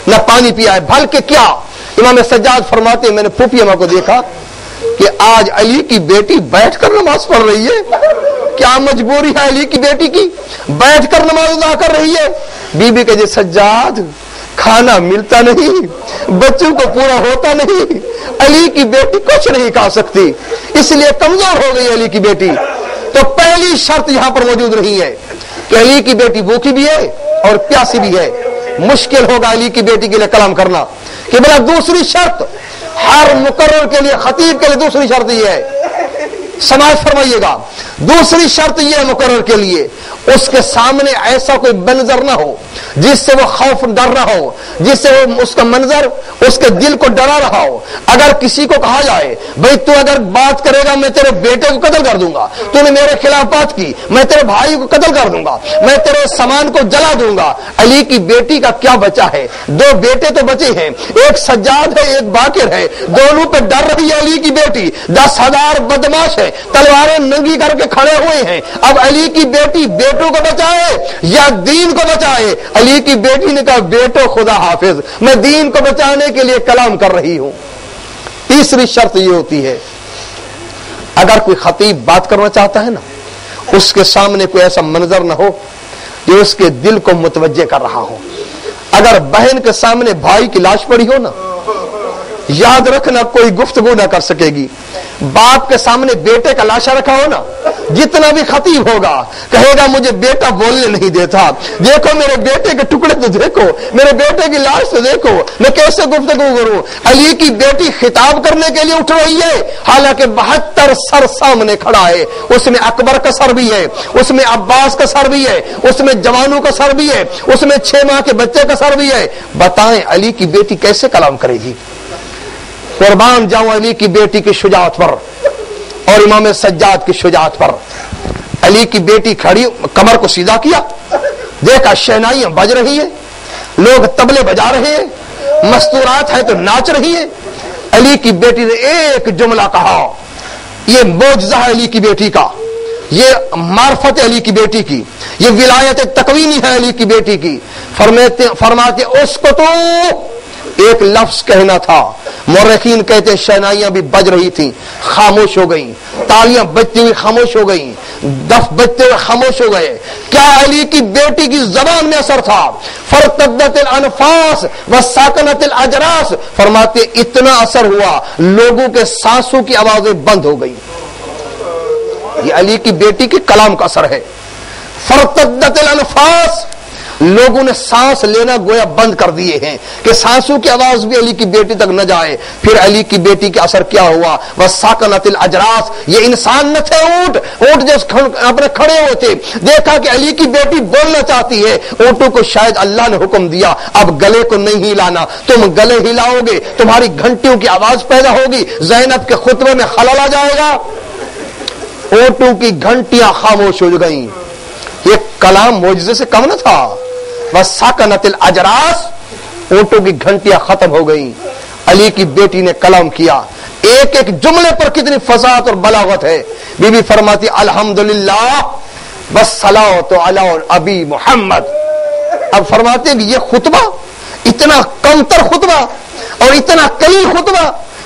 न पानी पिया है, बल्कि क्या। इमाम सज्जाद फरमाते मैंने फूफी अम्मा को देखा कि आज अली की बेटी बैठकर नमाज पढ़ रही है। क्या मजबूरी है अली की बेटी की, बैठकर नमाज अदा कर रही है। बीबी कहे सज्जाद खाना मिलता नहीं, बच्चों को पूरा होता नहीं, अली की बेटी कुछ नहीं खा सकती, इसलिए कमजोर हो गई अली की बेटी। तो पहली शर्त यहां पर मौजूद रही है कि अली की बेटी भूखी भी है और प्यासी भी है। मुश्किल होगा अली की बेटी के लिए कलाम करना। कि बोला दूसरी शर्त, हर मुकर्रर के लिए, खतीब के लिए दूसरी शर्त यह है, समाज फरमाइएगा, दूसरी शर्त यह है मुकर्रर के लिए, उसके सामने ऐसा कोई मंजर ना हो जिससे वो खौफ डर रहा हो, जिससे वो उसका मंजर उसके दिल को डरा रहा हो। अगर किसी को कहा जाए भाई तू अगर बात करेगा मैं तेरे बेटे को कत्ल कर दूंगा, तूने मेरे खिलाफ बात की मैं तेरे भाई को कत्ल कर दूंगा, मैं तेरे सामान को जला दूंगा। अली की बेटी का क्या बचा है? दो बेटे तो बचे हैं, एक सज्जाद है एक बाकिर है, दोनों पे डर रही है अली की बेटी। 10,000 बदमाश है, तलवारें नंगी करके खड़े हुए हैं। अब अली की बेटी बेटों को बचाए या दीन को बचाए? अली की बेटी ने कहा बेटो खुदा हाफिज, मैं दीन को बचाने के लिए कलाम कर रही हूं। तीसरी शर्त यह होती है, अगर कोई खतीब बात करना चाहता है ना, उसके सामने कोई ऐसा मंजर ना हो जो उसके दिल को मुतवज्जे कर रहा हो। अगर बहन के सामने भाई की लाश पड़ी हो ना, याद रखना कोई गुफ्तगू ना कर सकेगी। बाप के सामने बेटे का लाशा रखा हो ना, जितना भी खतीब होगा कहेगा मुझे बेटा बोलने नहीं देता, देखो मेरे बेटे के टुकड़े तो देखो, मेरे बेटे की लाश तो देखो, मैं कैसे गुफ्तगू करूं। अली की बेटी खिताब करने के लिए उठ रही है, हालांकि 72 सर सामने खड़ा है। उसमें अकबर का सर भी है, उसमें अब्बास का सर भी है, उसमें जवानों का सर भी है, उसमें 6 माह के बच्चे का सर भी है। बताएं अली की बेटी कैसे कलाम करेगी? कुर्बान जाऊं अली की बेटी की शुजाअत पर और इमाम सज्जाद की शुजाअत पर। अली की बेटी खड़ी, कमर को सीधा किया, देखा शहनाइयां बज रही है, लोग तबले बजा रहे हैं, मस्तूरात है तो नाच रही है। अली की बेटी ने एक जुमला कहा, ये मौजज़ा है अली की बेटी का, ये मार्फत अली की बेटी की, ये विलायत तकवीनी है अली की बेटी की। फरमाते उसको तो एक लफ्ज कहना था। मुर्रखीन कहते शहनाइयां भी बज रही थी, खामोश हो गई, तालियां बजती हुई खामोश हो गई, दफ बजते हुए खामोश हो गए। क्या अली की बेटी की जबान में असर था? फरतद्दतिल अनफास व साकनतिल अजरास, फरमाते इतना असर हुआ लोगों के सांसों की आवाजें बंद हो गई। ये अली की बेटी के कलाम का असर है। फरतद्दतिल अनफास, लोगों ने सांस लेना गोया बंद कर दिए हैं कि सांसों की आवाज भी अली की बेटी तक न जाए। फिर अली की बेटी का असर क्या हुआ? वह साकनतिल अजरास, ये इंसान न थे, ऊंट जो अपने खड़े हुए थे, देखा कि अली की बेटी बोलना चाहती है। ऊंटों को शायद अल्लाह ने हुक्म दिया अब गले को नहीं हिलाना, तुम गले हिलाओगे तुम्हारी घंटियों की आवाज पैदा होगी, ज़ैनब के खुतबे में खलल आ जाएगा। ऊंटों की घंटियां खामोश हो गई। ये कलाम मौजज़े से कम न था। बस साकनतिल अजरास, ऊंटों की घंटियां खत्म हो गई। अली की बेटी ने कलाम किया। एक एक जुमले पर कितनी फसाहत और बलागत है। बीबी फरमाती अल्हम्दुलिल्लाह बस सलावत अला अबी मोहम्मद। अब फरमाते कि ये खुतबा इतना कमतर खुतबा और इतना कलील खुतबा,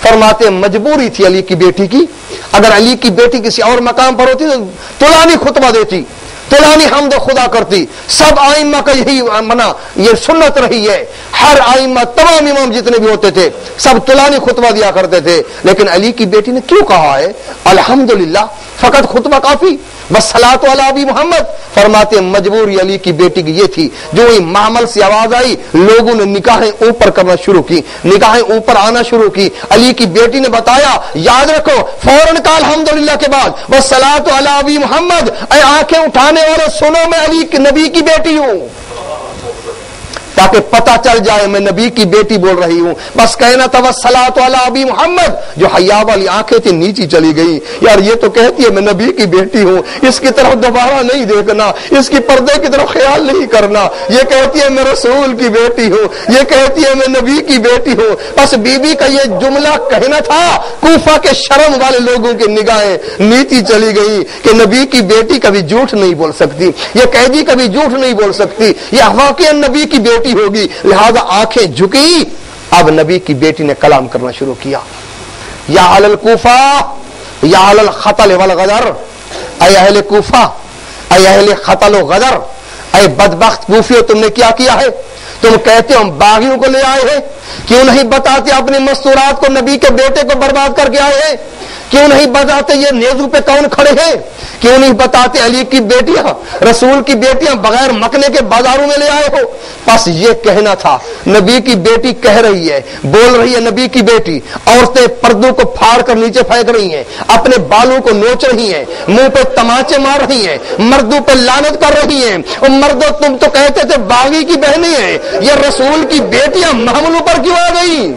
फरमाते मजबूरी थी अली की बेटी की। अगर अली की बेटी किसी और मकाम पर होती तो तुलानी खुतबा देती, तुलानी हमद खुदा करती। सब आइम्मा का यही मना, ये सुन्नत रही है। हर आइम्मा, तमाम इमाम जितने भी होते थे सब तुलानी खुतबा दिया करते थे। लेकिन अली की बेटी ने क्यों कहा है अल्हम्दुलिल्लाह, फकत खुतबा काफी, बस सलातो अला अबी मोहम्मद। फरमाते मजबूरी अली की बेटी की ये थी, जो ही मामल से आवाज आई लोगों ने निगाहें ऊपर करना शुरू की, निगाहें ऊपर आना शुरू की। अली की बेटी ने बताया, याद रखो फौरन का अल्हम्दुलिल्लाह के बाद बस सलातो अला अबी मोहम्मद। आंखें उठाने वाले सुनो, मैं अली की नबी की बेटी हूं, ताकि पता चल जाए मैं नबी की बेटी बोल रही हूं। बस कहना था बस सलातो अला अबी मोहम्मद। जो हया वाली आंखें थी नीचे चली गई। यार ये तो कहती है मैं नबी की बेटी हूं, इसकी तरफ दोबारा नहीं देखना, इसकी पर्दे की तरफ ख्याल नहीं करना। ये कहती है मैं रसूल की बेटी हूं, ये कहती है मैं नबी की बेटी हूं। बस बीबी का ये जुमला कहना था, कूफा के शर्म वाले लोगों की निगाहें नीचे चली गई कि नबी की बेटी कभी झूठ नहीं बोल सकती, ये कैदी कभी झूठ नहीं बोल सकती, ये वाकई नबी की बेटी बेटी होगी, लिहाजा आंखें झुकी। अब नबी की बेटी ने कलाम करना शुरू किया, या अहल कूफा या अहल खतल वल गदर, ऐ अहले कूफा ऐ अहले खतल व गदर, ऐ बदबख्त कूफियों तुमने क्या किया है? तुम कहते हो हम बागियों को ले आए हैं, क्यों नहीं बताते अपने मस्तूरात को, नबी के बेटे को बर्बाद करके आए हैं? क्यों नहीं बताते ये नेजू पे कौन खड़े हैं? क्यों नहीं बताते अली की बेटियां, रसूल की बेटियां बगैर मकने के बाजारों में ले आए हो? बस ये कहना था। नबी की बेटी कह रही है, बोल रही है नबी की बेटी। औरतें पर्दों को फाड़ कर नीचे फेंक रही हैं, अपने बालों को नोच रही हैं, मुंह पे तमाचे मार रही हैं, मर्दों पे लानत कर रही हैं। और मर्दों तुम तो कहते थे बागी की बहनें हैं, ये रसूल की बेटियां महमलों पर क्यों आ गई?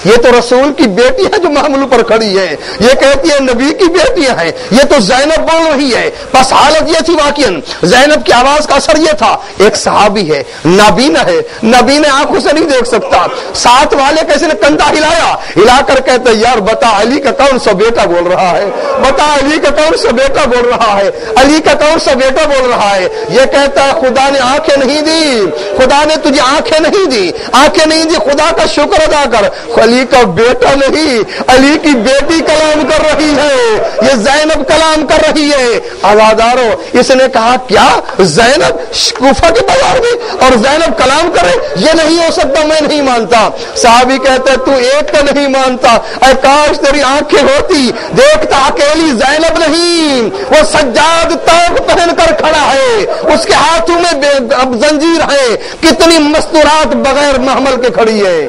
ये तो रसूल की बेटी है जो महमलों पर खड़ी है, ये कहती है नबी की बेटियां हैं। ये तो ज़ैनब बोल रही है। बस हालत ये थी वाकईन, ज़ैनब की आवाज का असर ये था, एक सहाबी है, नबीना है, नबी ने आंखों से नहीं देख सकता, साथ वाले कैसे ने कंधा हिलाया, हिलाकर कहते यार बता अली का कौन सा बेटा बोल रहा है, बता अली का कौन सा बेटा बोल रहा है, अली का कौन सा बेटा बोल रहा है? ये कहता है खुदा ने आंखें नहीं दी, खुदा ने तुझे आंखें नहीं दी, आंखें नहीं दी, खुदा का शुक्र अदा कर। अली का बेटा नहीं, अली की बेटी कलाम कर रही है, ये ज़ैनब कलाम कर रही है। आवादारो, इसने कहा क्या ज़ैनब कूफा के बाजार में और ज़ैनब कलाम करे? ये नहीं हो सकता, मैं नहीं मानता। साहबी कहते तू एक का नहीं मानता, अरे काश तेरी आंखें होती, देखता अकेली ज़ैनब नहीं, वो सज्जाद तौब पहन कर खड़ा है, उसके हाथों में अब जंजीर है, कितनी मस्तूरात बगैर महमल के खड़ी है।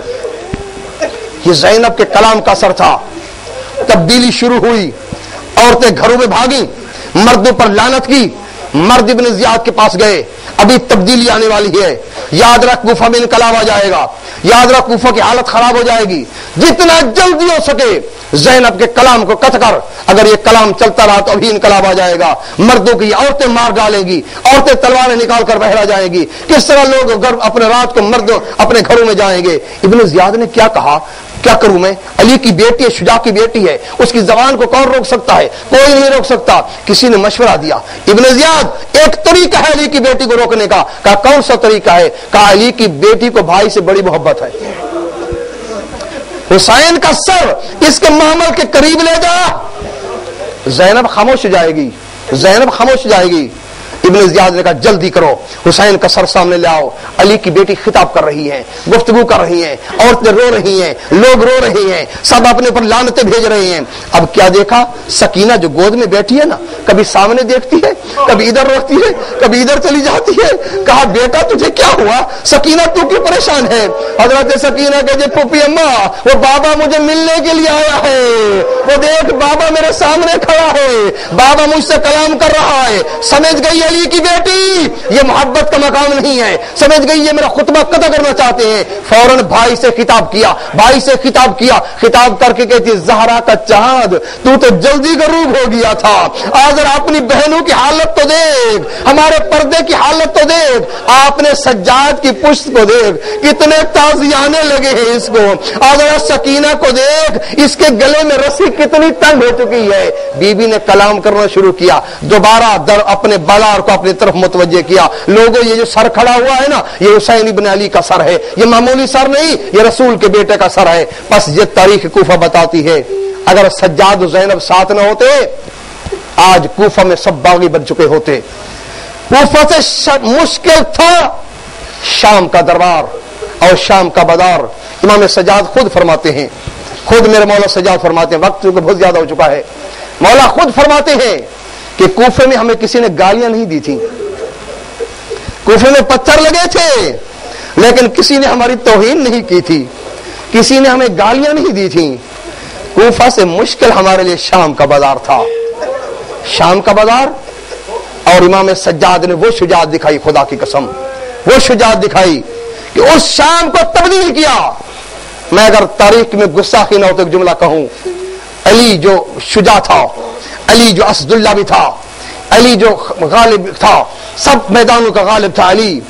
ये ज़ैनब के कलाम का असर था। तब्दीली शुरू हुई, औरतें घरों में भागी, मर्दों पर लानत की। मर्द इब्न ज़ियाद के पास गए, अभी तब्दीली आने वाली है, याद रख कूफा में इनकलाब आ जाएगा, याद रख कूफा की हालत खराब हो जाएगी, जितना जल्दी हो सके ज़ैनब के कलाम को कत कर, अगर ये कलाम चलता रहा तो अभी इनकलाब आ जाएगा, मर्दों की औरतें मार डालेंगी, औरतें तलवारें निकाल कर बहरा जाएंगी। किस तरह लोग अपने रात को मर्द अपने घरों में जाएंगे? इब्न ज़ियाद ने क्या कहा, क्या करूं मैं? अली की बेटी है, शुजा की बेटी है, उसकी जबान को कौन रोक सकता है? कोई नहीं रोक सकता। किसी ने मशवरा दिया, इब्न ज़ियाद एक तरीका है अली की बेटी को रोकने का। कहा कौन सा तरीका है? कहा अली की बेटी को भाई से बड़ी मोहब्बत है, हुसैन का सर इसके महमल के करीब ले जा। ज़ैनब खामोश हो जाएगी, ज़ैनब खामोश हो जाएगी। इब्न ज़ियाद ने कहा जल्दी करो, हुसैन का सर सामने ले आओ। अली की बेटी खिताब कर रही है, गुफ्तगू कर रही है, औरतें रो रही हैं, लोग रो रहे हैं, सब अपने पर लानतें भेज रहे हैं। अब क्या देखा, सकीना जो गोद में बैठी है ना, कभी सामने देखती है, कभी इधर रखती है, कभी इधर चली जाती है। कहा बेटा तुझे क्या हुआ? सकीना तू क्यों परेशान है? हजरत सकीना कहे पुप्पी अम्मा, वो बाबा मुझे मिलने के लिए आया है, वो देख बाबा मेरे सामने खड़ा है, बाबा मुझसे कलाम कर रहा है। समझ गई अली की बेटी ये मोहब्बत का मकाम नहीं है, समझ गई ये मेरा खुतबा कदा करना चाहते हैं। फौरन भाई से खिताब किया, भाई से खिताब किया, खिताब करके कहती ज़हरा का चांद तू तो जल्दी गरूब हो गया था, अगर अपनी बहनों की हालत तो देख, हमारे पर्दे की हालत तो देख, आपने सज्जाद की पुश्त को देख, कितने ताजियाने लगे हैं इसको, अगर सकीना को देख, इसके गले में रस्सी कितनी तंग हो चुकी है। बीबी ने कलाम करना शुरू किया, दोबारा दर अपने बाजार को अपनी तरफ मुतवज्जे किया। लोगों ये जो सर खड़ा हुआ है ना, ये हुसैन इब्न अली का सर है, ये मामूली सर नहीं, ये रसूल के बेटे का सर है। बस ये तारीख कूफा बताती है, अगर सज्जाद और ज़ैनब साथ न होते आज कूफा में सब बागी बन चुके होते। कूफा से मुश्किल था शाम का दरबार और शाम का बाजार। इमाम सज्जाद खुद फरमाते हैं, खुद मेरे मौला सज्जाद फरमाते हैं, वक्त चूंकि बहुत ज्यादा हो चुका है, मौला खुद फरमाते हैं कि कूफे में हमें किसी ने गालियां नहीं दी थी, कूफे में पत्थर लगे थे, लेकिन किसी ने हमारी तौहीन नहीं की थी, किसी ने हमें गालियां नहीं दी थी। कूफा से मुश्किल हमारे लिए शाम का बाजार था, शाम का बाजार। और इमाम सज्जाद ने वो शुजाअत दिखाई, खुदा की कसम वो शुजाअत दिखाई कि उस शाम को तब्दील किया। मैं अगर तारीख में गुस्साखी ना हो तो एक जुमला कहूं, अली जो शुजा था, अली जो असदुल्ला भी था, अली जो गालिब था, सब मैदानों का गालिब था। अली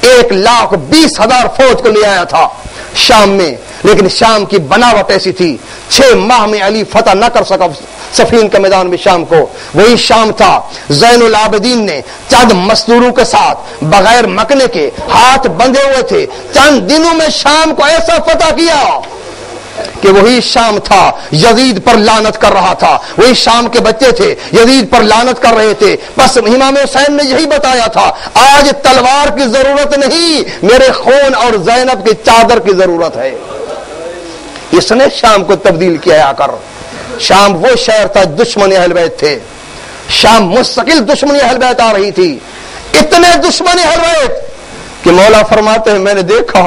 1,20,000 फौज को ले आया था शाम में, लेकिन शाम की बनावट ऐसी थी 6 माह में अली फतह न कर सका सफीन के मैदान में शाम को। वही शाम था ज़ैनुल आबिदीन ने चंद मजदूरों के साथ बगैर मकने के हाथ बंधे हुए थे, चंद दिनों में शाम को ऐसा फतह किया कि वही शाम था यजीद पर लानत कर रहा था। वही शाम के बच्चे थे, यजीद पर लानत कर रहे थे। बस इमाम हुसैन ने यही बताया था, आज तलवार की जरूरत नहीं, मेरे खून और ज़ैनब की चादर की जरूरत है। इसने शाम को तब्दील किया आकर। शाम वो शहर था दुश्मन अहल बैत थे, शाम मुस्तकिल दुश्मनी अहल बैत आ रही थी, इतने दुश्मनी अहल बैत कि मौला फरमाते हैं मैंने देखा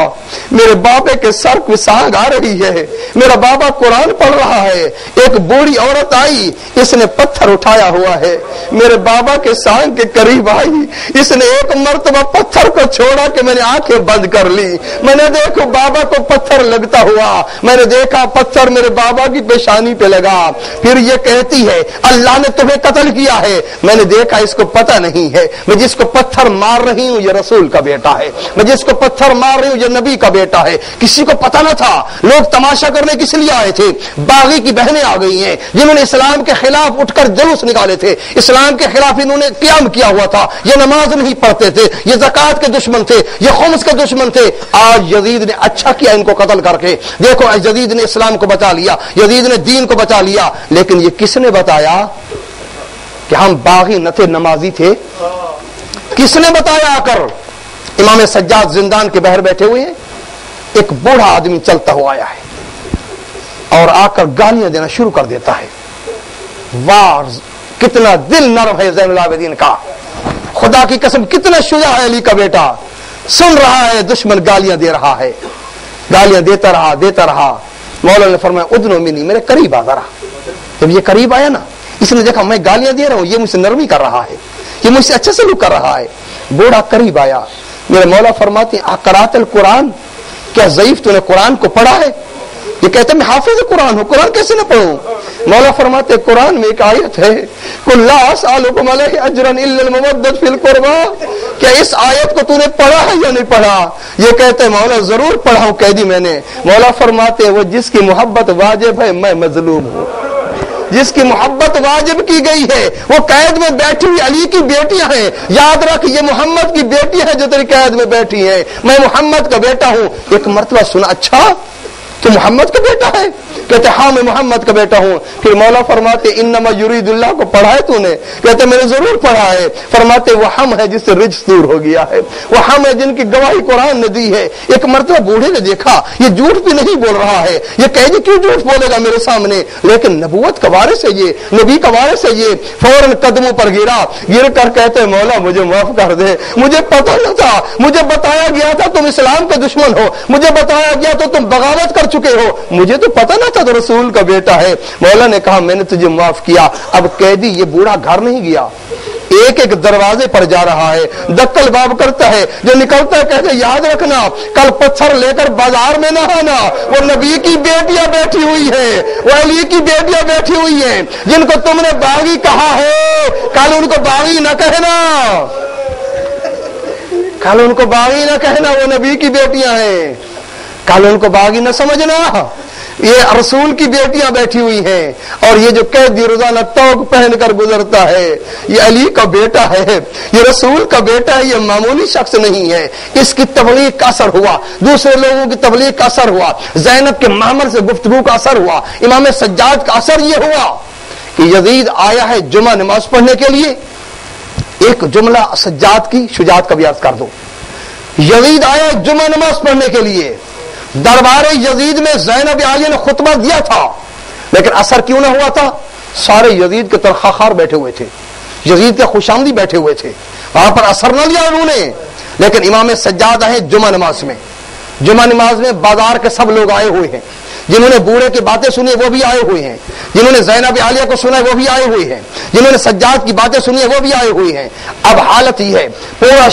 मेरे बाबे के सर की सांग आ रही है, मेरा बाबा कुरान पढ़ रहा है, एक बूढ़ी औरत आई, इसने पत्थर उठाया हुआ है, मेरे बाबा के सांग के करीब आई, इसने एक मर्तबा पत्थर को छोड़ा कि मैंने आंखें बंद कर ली। मैंने देखो बाबा को पत्थर लगता हुआ, मैंने देखा पत्थर मेरे बाबा की पेशानी पे लगा। फिर ये कहती है अल्लाह ने तुम्हें कत्ल किया है। मैंने देखा इसको पता नहीं है, मैं जिसको पत्थर मार रही हूं ये रसूल का बेटा है, मैं जिसको पत्थर मार रही हूं ये नबी का बेटा है। किसी को पता न था, लोग तमाशा करने किस लिए आए थे। बागी की बहनें आ गई हैं जिन्होंने इस्लाम के खिलाफ उठकर जुलूस निकाले थे, इस्लाम के खिलाफ इन्होंने क़याम किया हुआ था, ये नमाज नहीं पढ़ते थे, ये ज़कात के दुश्मन थे, ये खुम्स के दुश्मन थे। आज यजीद ने अच्छा किया इनको कत्ल करके। देखो यजीद ने इस्लाम को बचा लिया, यजीद ने दीन को बचा लिया। लेकिन ये किसने बताया कि हम बागी न थे, नमाजी थे? किसने बताया आकर? इमाम सज्जाद जिंदान के बाहर बैठे हुए हैं, एक बूढ़ा आदमी चलता हुआ आया है और आकर गालियां देना शुरू कर देता है। वाह कितना दिल नरम है ज़ैनुल आबिदीन का, खुदा की कसम कितना शुजा है अली का बेटा। सुन रहा है दुश्मन गालियां दे रहा है, गालियां देता रहा। मौला ने फरमाया उदनो मिनी, मेरे करीब आ जरा। जब ये करीब आया ना, इसने देखा मैं गालियां दे रहा हूं, ये मुझसे नरमी कर रहा है, ये मुझसे अच्छे सलूक कर रहा है। बूढ़ा करीब आया, मेरे मौला फरमाते अक़राअतल कुरान, क्या ज़ईफ तूने कुरान को पढ़ा है? ये कहते मैं हाफिज कुरान हूं, कुरान कैसे न पढ़ूं? मौला फरमाते कुरान में एक आयत है, कुल ला असअलुकुम अलैहि अजरन इल्लल मवद्दत फिल कुर्बा, क्या इस आयत को तूने पढ़ा है या नहीं पढ़ा? ये कहते मौला जरूर पढ़ा हूं, कह दी मैंने। मौला फरमाते वो जिसकी मोहब्बत वाजिब है मैं मजलूम हूं, जिसकी मोहब्बत वाजिब की गई है वो कैद में बैठी हुई अली की बेटियां हैं। याद रख ये मोहम्मद की बेटी है जो तेरी कैद में बैठी है, मैं मोहम्मद का बेटा हूं। एक मर्तबा सुना, अच्छा तो मोहम्मद का बेटा है? कहते हाँ मैं मोहम्मद का बेटा हूं। फिर मौला फरमाते इन्नमा युरीदुल्लाह को पढ़ा है तूने? कहते मैंने जरूर पढ़ा है। फरमाते वो हम है जिससे रिज्स दूर हो गया है, वो हम है जिनकी गवाही कुरान ने दी है। एक मर्तबा बूढ़े ने देखा ये झूठ भी नहीं बोल रहा है, ये कहेगी क्यों झूठ बोलेगा मेरे सामने, लेकिन नबूवत का वारिस है ये, नबी का वारिस है ये। फौरन कदमों पर गिर कर कहते मौला मुझे माफ कर दे, मुझे पता न था, मुझे बताया गया था तुम इस्लाम के दुश्मन हो, मुझे बताया गया तो तुम बगावत कर चुके हो, मुझे तो पता ना था तो रसूल का बेटा है। मौला ने कहा मैंने तुझे माफ किया। अब कैदी ये बूढ़ा घर नहीं गया, एक एक दरवाजे पर जा रहा है, दक्कल बाब करता है, जो निकलता है कहते याद रखना कल पत्थर लेकर बाजार में ना आना, वो नबी की बेटियां बैठी हुई है, वो अली की बेटियां बैठी हुई हैं, जिनको तुमने बागी कहा है कल उनको बागी ना कहना, कल उनको बागी ना कहना, वो नबी की बेटियां हैं, कल उनको बागी न समझना। ये रसूल की बेटियां बैठी हुई हैं और ये जो कैदी रोजाना तौक पहनकर गुजरता है ये अली का बेटा है, ये रसूल का बेटा है, ये मामूली शख्स नहीं है। इसकी तबलीग का असर हुआ, दूसरे लोगों की तबलीग का असर हुआ, ज़ैनब के मामर से गुफ्तगू का असर हुआ, इमाम सज्जाद का असर ये हुआ कि यजीद आया है जुमा नमाज पढ़ने के लिए। एक जुमला सज्जाद की शुजात का भी अर्ज कर दो। यजीद आया जुमा नमाज पढ़ने के लिए, दरबार यजीद में ज़ैनब आलिया ने खुतबा दिया था, लेकिन असर क्यों ना हुआ था? सारे यजीद के तरखाखार बैठे हुए थे, यजीद के खुशामदी बैठे हुए थे, वहां पर असर न लिया उन्होंने। लेकिन इमाम सज्जाद आए जुमा नमाज में, जुमा नमाज में बाजार के सब लोग आए हुए हैं, जिन्होंने बूढ़े की बातें सुनी वो भी आए हुए हैं, जिन्होंने ज़ैनब आलिया को सुना वो भी आए हुए हैं, जिन्होंने सज्जाद की बातें सुनी वो भी आए हुए हैं। अब हालत ये है पूरा